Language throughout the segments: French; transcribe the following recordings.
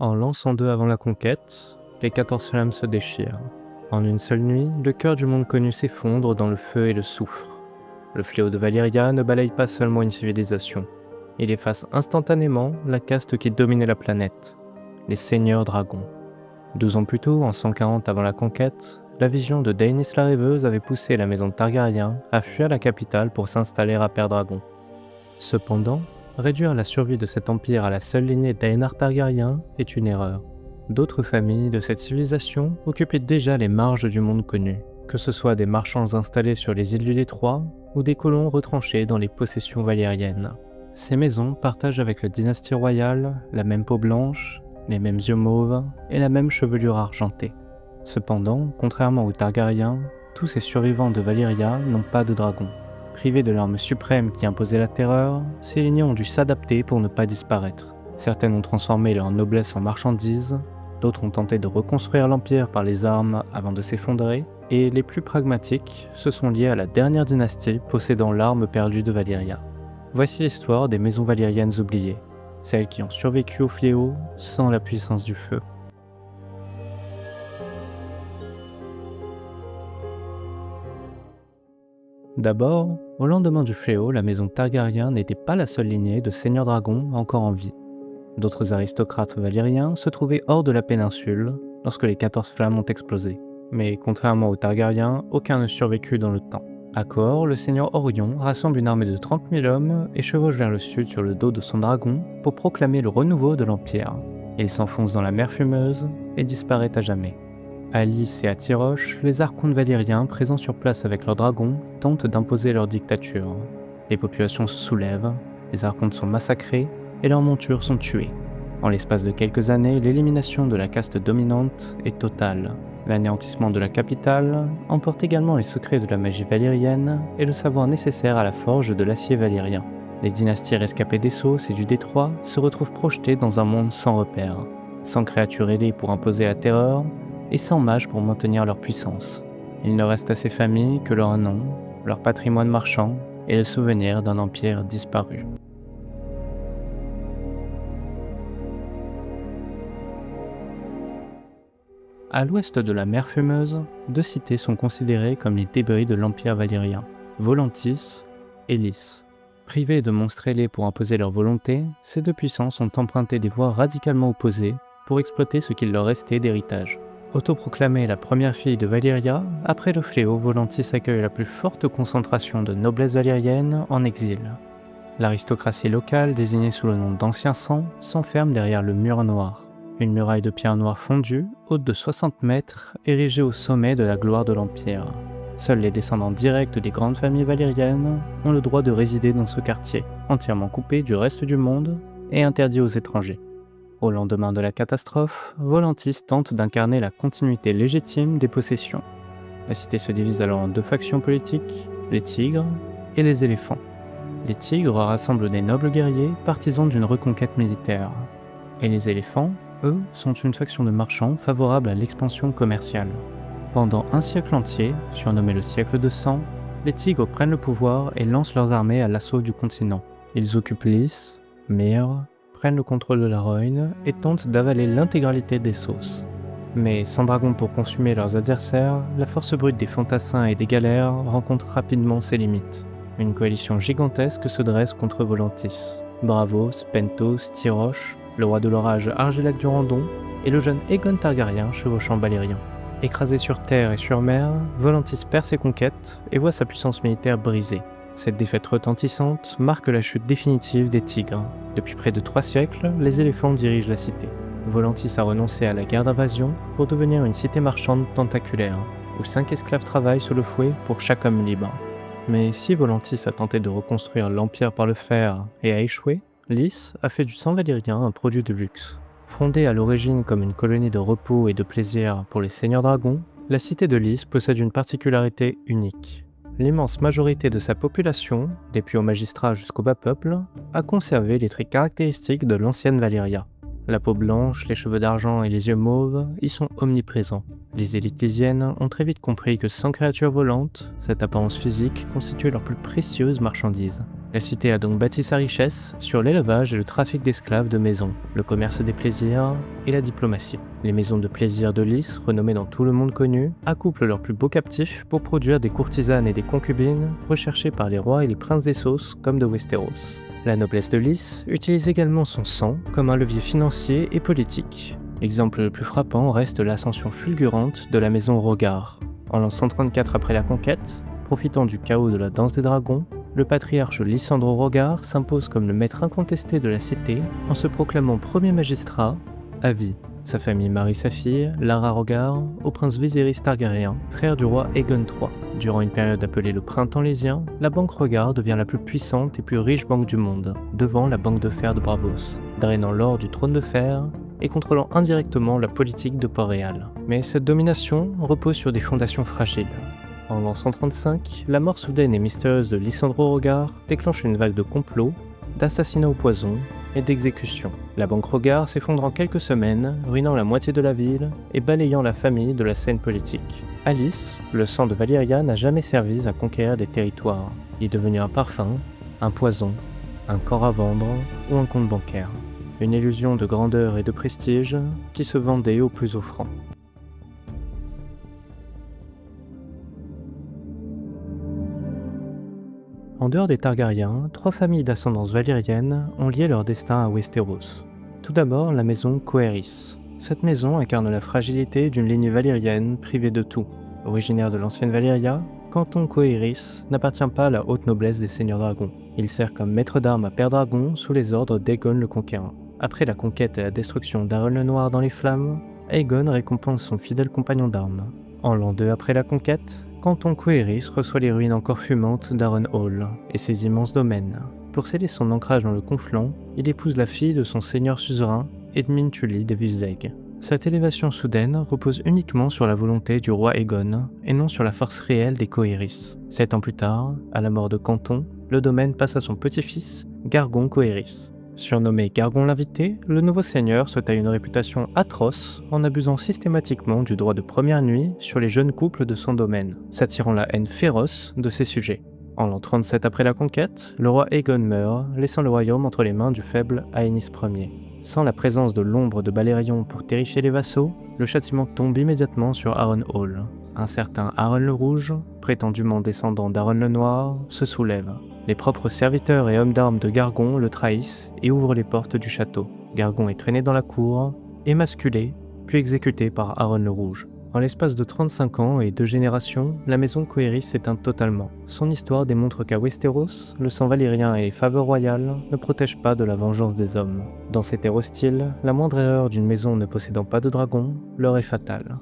En l'an 102 avant la conquête, les 14 flammes se déchirent. En une seule nuit, le cœur du monde connu s'effondre dans le feu et le soufre. Le fléau de Valyria ne balaye pas seulement une civilisation. Il efface instantanément la caste qui dominait la planète, les seigneurs dragons. 12 ans plus tôt, en 140 avant la conquête, la vision de Daenerys la Rêveuse avait poussé la maison de Targaryen à fuir la capitale pour s'installer à Père-Dragon. Cependant, réduire la survie de cet empire à la seule lignée d'Aenar Targaryen est une erreur. D'autres familles de cette civilisation occupaient déjà les marges du monde connu, que ce soit des marchands installés sur les îles du Détroit ou des colons retranchés dans les possessions valériennes. Ces maisons partagent avec la dynastie royale la même peau blanche, les mêmes yeux mauves et la même chevelure argentée. Cependant, contrairement aux Targaryens, tous ces survivants de Valyria n'ont pas de dragon. Privés de l'arme suprême qui imposait la terreur, ces lignées ont dû s'adapter pour ne pas disparaître. Certaines ont transformé leur noblesse en marchandises, d'autres ont tenté de reconstruire l'empire par les armes avant de s'effondrer, et les plus pragmatiques se sont liés à la dernière dynastie possédant l'arme perdue de Valyria. Voici l'histoire des maisons valériennes oubliées, celles qui ont survécu au fléau sans la puissance du feu. D'abord, au lendemain du fléau, la maison Targaryen n'était pas la seule lignée de seigneurs dragons encore en vie. D'autres aristocrates valériens se trouvaient hors de la péninsule lorsque les 14 flammes ont explosé. Mais contrairement aux Targaryens, aucun ne survécut dans le temps. À Kor, le seigneur Orion rassemble une armée de 30 000 hommes et chevauche vers le sud sur le dos de son dragon pour proclamer le renouveau de l'Empire. Il s'enfonce dans la mer fumeuse et disparaît à jamais. À Lys et à Tyroche, les archontes valériens présents sur place avec leurs dragons tentent d'imposer leur dictature. Les populations se soulèvent, les archontes sont massacrés et leurs montures sont tuées. En l'espace de quelques années, l'élimination de la caste dominante est totale. L'anéantissement de la capitale emporte également les secrets de la magie valérienne et le savoir nécessaire à la forge de l'acier valérien. Les dynasties rescapées d'Essos et du Détroit se retrouvent projetées dans un monde sans repères, sans créatures ailées pour imposer la terreur et sans mages pour maintenir leur puissance. Il ne reste à ces familles que leur nom, leur patrimoine marchand et le souvenir d'un empire disparu. À l'ouest de la mer Fumeuse, deux cités sont considérées comme les débris de l'Empire valyrien, Volantis et Lys. Privées de monstres ailés pour imposer leur volonté, ces deux puissances ont emprunté des voies radicalement opposées pour exploiter ce qu'il leur restait d'héritage. Autoproclamée la première fille de Valyria, après le fléau, Volantis accueille la plus forte concentration de noblesse valérienne en exil. L'aristocratie locale, désignée sous le nom d'Ancien Sang, s'enferme derrière le mur noir. Une muraille de pierre noire fondue, haute de 60 mètres, érigée au sommet de la gloire de l'Empire. Seuls les descendants directs des grandes familles valériennes ont le droit de résider dans ce quartier, entièrement coupé du reste du monde et interdit aux étrangers. Au lendemain de la catastrophe, Volantis tente d'incarner la continuité légitime des possessions. La cité se divise alors en deux factions politiques, les tigres et les éléphants. Les tigres rassemblent des nobles guerriers partisans d'une reconquête militaire. Et les éléphants, eux, sont une faction de marchands favorable à l'expansion commerciale. Pendant un siècle entier, surnommé le siècle de sang, les tigres prennent le pouvoir et lancent leurs armées à l'assaut du continent. Ils occupent Lys, Myre, prennent le contrôle de la Rhoyne et tentent d'avaler l'intégralité d'Essos. Mais sans dragons pour consumer leurs adversaires, la force brute des fantassins et des galères rencontre rapidement ses limites. Une coalition gigantesque se dresse contre Volantis. Braavos, Pentos, Tyroche, le roi de l'orage Argilac du Randon et le jeune Aegon Targaryen chevauchant Balerion. Écrasé sur terre et sur mer, Volantis perd ses conquêtes et voit sa puissance militaire brisée. Cette défaite retentissante marque la chute définitive des tigres. Depuis près de 3 siècles, les éléphants dirigent la cité. Volantis a renoncé à la guerre d'invasion pour devenir une cité marchande tentaculaire, où 5 esclaves travaillent sous le fouet pour chaque homme libre. Mais si Volantis a tenté de reconstruire l'empire par le fer et a échoué, Lys a fait du sang valyrien un produit de luxe. Fondée à l'origine comme une colonie de repos et de plaisir pour les seigneurs dragons, la cité de Lys possède une particularité unique. L'immense majorité de sa population, des plus hauts magistrats jusqu'au bas peuple, a conservé les traits caractéristiques de l'ancienne Valyria. La peau blanche, les cheveux d'argent et les yeux mauves y sont omniprésents. Les élites lysiennes ont très vite compris que sans créatures volantes, cette apparence physique constituait leur plus précieuse marchandise. La cité a donc bâti sa richesse sur l'élevage et le trafic d'esclaves de maison, le commerce des plaisirs et la diplomatie. Les maisons de plaisir de Lys, renommées dans tout le monde connu, accouplent leurs plus beaux captifs pour produire des courtisanes et des concubines recherchées par les rois et les princes d'Essos comme de Westeros. La noblesse de Lys utilise également son sang comme un levier financier et politique. L'exemple le plus frappant reste l'ascension fulgurante de la maison Rhogar. En l'an 134 après la conquête, profitant du chaos de la danse des dragons, le patriarche Lysandre Rhogar s'impose comme le maître incontesté de la cité en se proclamant premier magistrat à vie. Sa famille marie sa fille, Lara Rhogar, au prince Viserys Targaryen, frère du roi Aegon III. Durant une période appelée le Printemps Lysien, la banque Rhogar devient la plus puissante et plus riche banque du monde, devant la banque de fer de Braavos, drainant l'or du trône de fer et contrôlant indirectement la politique de Port-Réal. Mais cette domination repose sur des fondations fragiles. En l'an 135, la mort soudaine et mystérieuse de Lysandre Rhogar déclenche une vague de complots, d'assassinats au poison et d'exécutions. La banque Rhogar s'effondre en quelques semaines, ruinant la moitié de la ville et balayant la famille de la scène politique. À Lys, le sang de Valyria n'a jamais servi à conquérir des territoires. Il est devenu un parfum, un poison, un corps à vendre ou un compte bancaire. Une illusion de grandeur et de prestige qui se vendait au plus offrant. En dehors des Targaryens, 3 familles d'ascendance valyrienne ont lié leur destin à Westeros. Tout d'abord, la maison Coerys. Cette maison incarne la fragilité d'une lignée valyrienne privée de tout. Originaire de l'ancienne Valyria, Canton Coerys n'appartient pas à la haute noblesse des seigneurs dragons. Il sert comme maître d'armes à Père Dragon sous les ordres d'Aegon le Conquérant. Après la conquête et la destruction d'Aeron le Noir dans les flammes, Aegon récompense son fidèle compagnon d'armes. En l'an 2 après la conquête, Canton Coerys reçoit les ruines encore fumantes d'Harrenhal et ses immenses domaines. Pour sceller son ancrage dans le Conflent, il épouse la fille de son seigneur suzerain, Edmund Tully de Vizeg. Cette élévation soudaine repose uniquement sur la volonté du roi Aegon et non sur la force réelle des Coerys. 7 ans plus tard, à la mort de Canton, le domaine passe à son petit-fils, Gargon Coerys. Surnommé Gargon l'invité, le nouveau seigneur se taille une réputation atroce en abusant systématiquement du droit de première nuit sur les jeunes couples de son domaine, s'attirant la haine féroce de ses sujets. En l'an 37 après la conquête, le roi Aegon meurt, laissant le royaume entre les mains du faible Aenys Ier. Sans la présence de l'ombre de Balerion pour terrifier les vassaux, le châtiment tombe immédiatement sur Harrenhal. Un certain Harren le Rouge, prétendument descendant d'Harren le Noir, se soulève. Les propres serviteurs et hommes d'armes de Gargon le trahissent et ouvrent les portes du château. Gargon est traîné dans la cour, émasculé, puis exécuté par Harren le Rouge. En l'espace de 35 ans et 2 générations, la maison Coerys s'éteint totalement. Son histoire démontre qu'à Westeros, le sang valyrien et les faveurs royales ne protègent pas de la vengeance des hommes. Dans ces terres hostiles, la moindre erreur d'une maison ne possédant pas de dragon leur est fatale.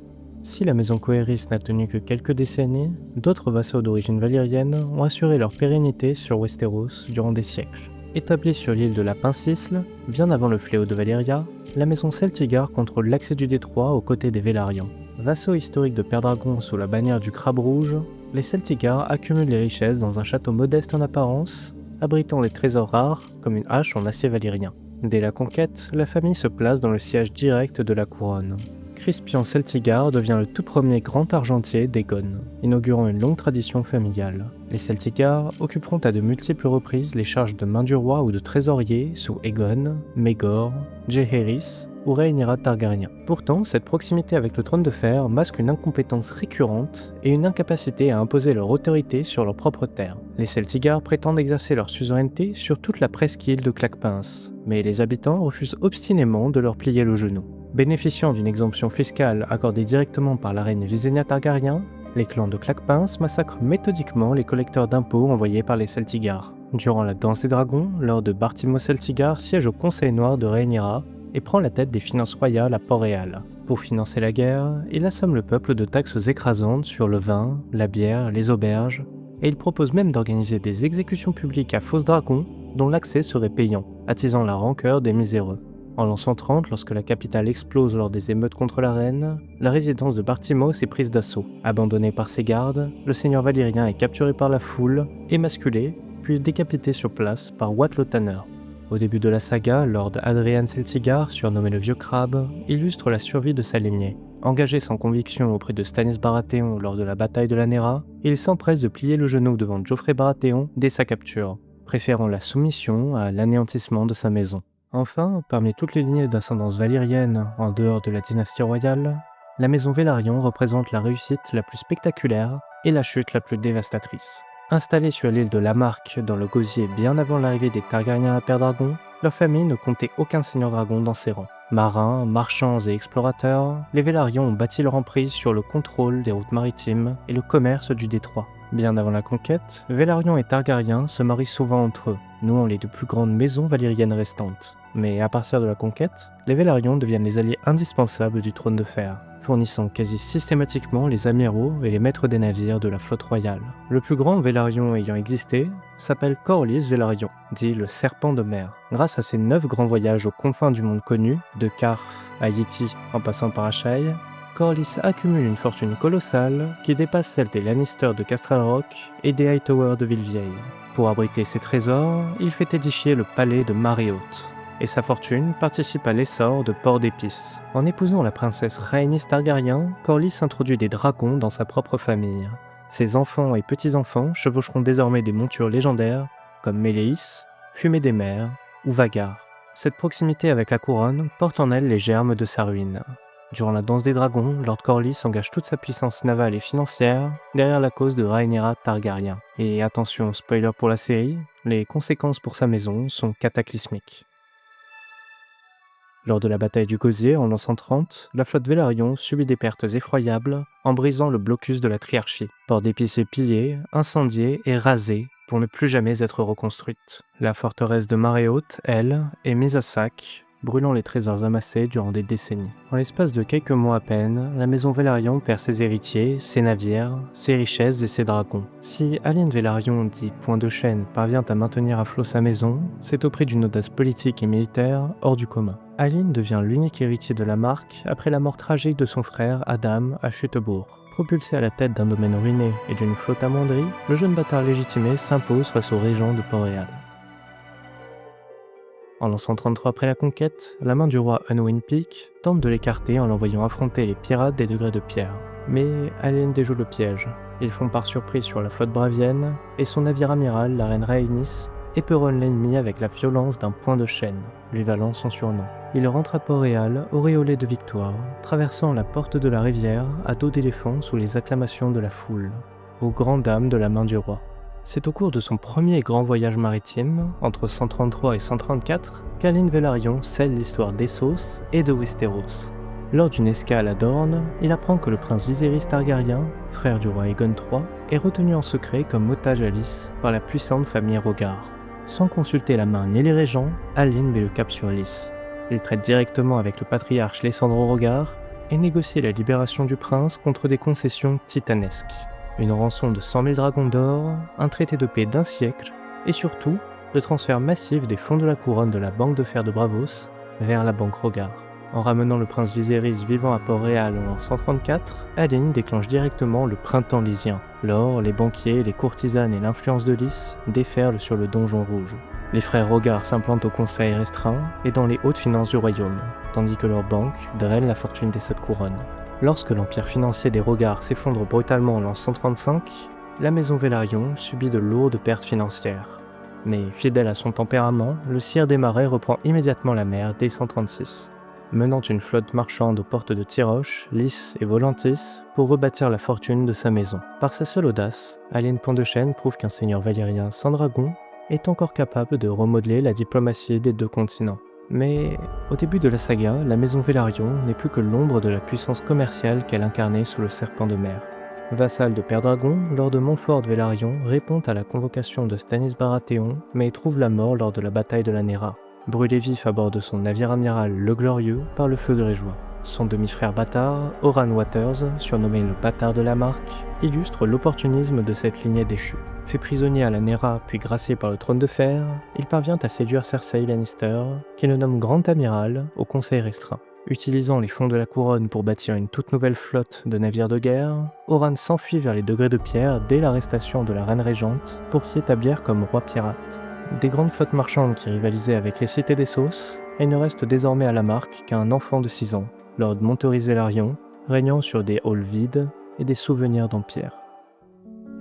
Si la maison Coerys n'a tenu que quelques décennies, d'autres vassaux d'origine valyrienne ont assuré leur pérennité sur Westeros durant des siècles. Établie sur l'île de la Pincisle, bien avant le fléau de Valyria, la maison Celtigar contrôle l'accès du détroit aux côtés des Vélarians. Vassaux historiques de Père Dragon sous la bannière du Crabe Rouge, les Celtigar accumulent les richesses dans un château modeste en apparence, abritant des trésors rares comme une hache en acier valyrien. Dès la conquête, la famille se place dans le siège direct de la couronne. Crispian Celtigar devient le tout premier grand argentier d'Aegon, inaugurant une longue tradition familiale. Les Celtigar occuperont à de multiples reprises les charges de main du roi ou de trésorier sous Aegon, Maegor, Jaehaerys ou Rhaenyra Targaryen. Pourtant, cette proximité avec le trône de fer masque une incompétence récurrente et une incapacité à imposer leur autorité sur leurs propres terres. Les Celtigar prétendent exercer leur suzeraineté sur toute la presqu'île de Claquepince, mais les habitants refusent obstinément de leur plier le genou. Bénéficiant d'une exemption fiscale accordée directement par la reine Visenya Targaryen, les clans de Claquepince massacrent méthodiquement les collecteurs d'impôts envoyés par les Celtigar. Durant la danse des dragons, Lord Bartimo Celtigar siège au Conseil noir de Rhaenyra et prend la tête des finances royales à Port-Réal. Pour financer la guerre, il assomme le peuple de taxes écrasantes sur le vin, la bière, les auberges, et il propose même d'organiser des exécutions publiques à Fosse Dragon dont l'accès serait payant, attisant la rancœur des miséreux. En l'an 130, lorsque la capitale explose lors des émeutes contre la reine, la résidence de Bartimos est prise d'assaut. Abandonné par ses gardes, le seigneur valyrien est capturé par la foule, émasculé, puis décapité sur place par Wat le Tanner. Au début de la saga, Lord Adrian Celtigar, surnommé le Vieux Crabe, illustre la survie de sa lignée. Engagé sans conviction auprès de Stannis Baratheon lors de la bataille de la Nera, il s'empresse de plier le genou devant Joffrey Baratheon dès sa capture, préférant la soumission à l'anéantissement de sa maison. Enfin, parmi toutes les lignées d'ascendance valyrienne en dehors de la dynastie royale, la maison Velaryon représente la réussite la plus spectaculaire et la chute la plus dévastatrice. Installée sur l'île de Lamarck dans le Gosier bien avant l'arrivée des Targaryens à Père-Dragon, leur famille ne comptait aucun seigneur dragon dans ses rangs. Marins, marchands et explorateurs, les Velaryon ont bâti leur emprise sur le contrôle des routes maritimes et le commerce du détroit. Bien avant la conquête, Velaryon et Targaryens se marient souvent entre eux, nouant les deux plus grandes maisons valyriennes restantes. Mais à partir de la conquête, les Velaryon deviennent les alliés indispensables du trône de fer, fournissant quasi systématiquement les amiraux et les maîtres des navires de la flotte royale. Le plus grand Velaryon ayant existé s'appelle Corlys Velaryon, dit le serpent de mer. Grâce à ses 9 grands voyages aux confins du monde connu, de Karth à Yéti en passant par Asshai, Corlys accumule une fortune colossale qui dépasse celle des Lannister de Castrel Rock et des Hightower de Villevieille. Pour abriter ses trésors, il fait édifier le palais de Marée Haute, et sa fortune participe à l'essor de Port d'Épice. En épousant la princesse Rhaenys Targaryen, Corlys introduit des dragons dans sa propre famille. Ses enfants et petits-enfants chevaucheront désormais des montures légendaires comme Méléis, Fumée des Mers ou Vhagar. Cette proximité avec la couronne porte en elle les germes de sa ruine. Durant la danse des dragons, Lord Corlys engage toute sa puissance navale et financière derrière la cause de Rhaenyra Targaryen. Et attention, spoiler pour la série, les conséquences pour sa maison sont cataclysmiques. Lors de la bataille du Gosier en l'an 130, la flotte Velaryon subit des pertes effroyables en brisant le blocus de la Triarchie. Port d'Épice est pillé, incendié et rasé pour ne plus jamais être reconstruite. La forteresse de Marée Haute, elle, est mise à sac, brûlant les trésors amassés durant des décennies. En l'espace de quelques mois à peine, la maison Velaryon perd ses héritiers, ses navires, ses richesses et ses dragons. Si Alyne Velaryon, dit Point de Chêne, parvient à maintenir à flot sa maison, c'est au prix d'une audace politique et militaire hors du commun. Alyne devient l'unique héritier de la marque après la mort tragique de son frère Adam à Chutebourg. Propulsé à la tête d'un domaine ruiné et d'une flotte amoindrie, le jeune bâtard légitimé s'impose face au régent de Port-Réal. En l'an 133 après la conquête, la main du roi Unwin Peak tente de l'écarter en l'envoyant affronter les pirates des degrés de pierre. Mais Alyne déjoue le piège. Ils font par surprise sur la flotte bravienne, et son navire amiral, la reine Rhaenys, éperonne l'ennemi avec la violence d'un point de chêne, lui valant son surnom. Il rentre à Port-Réal, auréolé de victoire, traversant la porte de la rivière à dos d'éléphant sous les acclamations de la foule, aux grandes dames de la main du roi. C'est au cours de son premier grand voyage maritime, entre 133 et 134, qu'Alyne Velaryon scelle l'histoire d'Essos et de Westeros. Lors d'une escale à Dorne, il apprend que le prince Viserys Targaryen, frère du roi Aegon III, est retenu en secret comme otage à Lys par la puissante famille Rhaegar. Sans consulter la main ni les régents, Alyne met le cap sur Lys. Il traite directement avec le patriarche Lysandre Rhaegar et négocie la libération du prince contre des concessions titanesques. Une rançon de 100 000 dragons d'or, un traité de paix d'1 siècle, et surtout, le transfert massif des fonds de la couronne de la Banque de Fer de Braavos vers la Banque Rhaegar. En ramenant le prince Viserys vivant à Port-Réal en 134, Alyne déclenche directement le printemps lysien. L'or, les banquiers, les courtisanes et l'influence de Lys déferlent sur le donjon rouge. Les frères Rhaegar s'implantent au conseil restreint et dans les hautes finances du royaume, tandis que leur banque draine la fortune des 7 couronnes. Lorsque l'empire financier des Rhaegar s'effondre brutalement en l'an 135, la maison Velaryon subit de lourdes pertes financières. Mais fidèle à son tempérament, le sire des Marais reprend immédiatement la mer dès 136, menant une flotte marchande aux portes de Tyroche, Lys et Volantis pour rebâtir la fortune de sa maison. Par sa seule audace, Alyne Point de Chêne prouve qu'un seigneur valyrien sans dragon est encore capable de remodeler la diplomatie des 2 continents. Mais au début de la saga, la maison Velaryon n'est plus que l'ombre de la puissance commerciale qu'elle incarnait sous le serpent de mer. Vassal de Père Dragon, Lord de Montfort de Velaryon répond à la convocation de Stannis Baratheon, mais trouve la mort lors de la bataille de la Nera, brûlé vif à bord de son navire amiral Le Glorieux par le feu grégeois. Son demi-frère bâtard, Oran Waters, surnommé le bâtard de la marque, illustre l'opportunisme de cette lignée déchue. Fait prisonnier à la Nera puis gracié par le trône de fer, il parvient à séduire Cersei Lannister, qui le nomme grand amiral au conseil restreint. Utilisant les fonds de la couronne pour bâtir une toute nouvelle flotte de navires de guerre, Oran s'enfuit vers les degrés de pierre dès l'arrestation de la reine régente pour s'y établir comme roi pirate. Des grandes flottes marchandes qui rivalisaient avec les cités d'Essos, il ne reste désormais à la marque qu'un enfant de 6 ans, Lord Montoris Velaryon, régnant sur des halls vides et des souvenirs d'empire.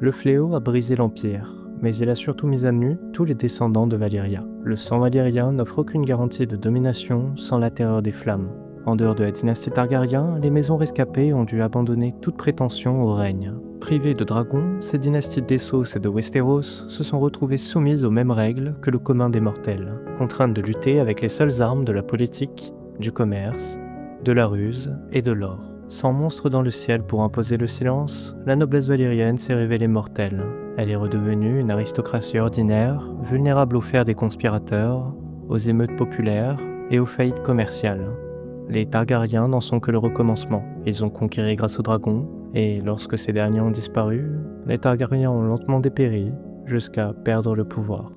Le fléau a brisé l'empire, mais il a surtout mis à nu tous les descendants de Valyria. Le sang valyrien n'offre aucune garantie de domination sans la terreur des flammes. En dehors de la dynastie Targaryen, les maisons rescapées ont dû abandonner toute prétention au règne. Privées de dragons, ces dynasties d'Essos et de Westeros se sont retrouvées soumises aux mêmes règles que le commun des mortels, contraintes de lutter avec les seules armes de la politique, du commerce, de la ruse et de l'or. Sans monstre dans le ciel pour imposer le silence, la noblesse valyrienne s'est révélée mortelle. Elle est redevenue une aristocratie ordinaire, vulnérable aux fers des conspirateurs, aux émeutes populaires et aux faillites commerciales. Les Targaryens n'en sont que le recommencement. Ils ont conquéri grâce aux dragons, et lorsque ces derniers ont disparu, les Targaryens ont lentement dépéri jusqu'à perdre le pouvoir.